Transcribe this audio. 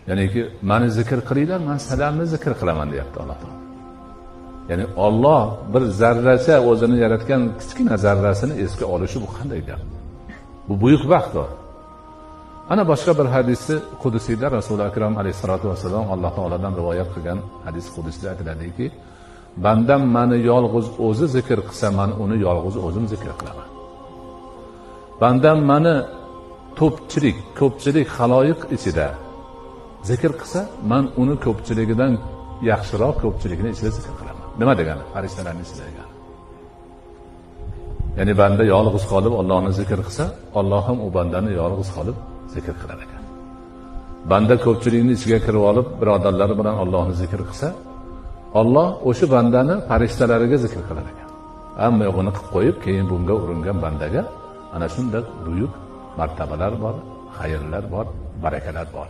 Ya'niki meni zikr qilinglar, men sizlarni zikr qilaman deyapti Alloh taolo. Ya'ni Alloh bir zarracha o'zini yaratgan kichkina zarrasini esga olishi bu qanday gap? Bu buyuk baxtdir. Ana boshqa bir hadisi qudusiyda Rasululloh akram alayhisolatu vasallam Alloh taoladan rivoyat qilgan hadis qudusida aytiladiki, bandam meni yolg'iz o'zi zikr qilsa, men uni yolg'iz o'zim zikr qilaman. Bandam meni ko'pchilik xaloyiq ichida zikr qilsa, men uni ko'pchiligidan yaxshiroq ko'pchilikni ichida zikr qilaman. Nima degani? Farishtalarning ichida degani. Ya'ni banda yolg'iz qolib Allohni zikr qilsa, Alloh ham u bandani yolg'iz qolib zikr qilar ekan. Banda ko'pchilikning ichiga kirib olib, birodarlari bilan Allohni zikr qilsa, Alloh o'sha bandani farishtalariga zikr qilar ekan. Hamma yo'g'ini qilib qo'yib, keyin bunga uringan bandaga ana shunday buyuk martabalar bor, xayrlar bor, barakalar bor.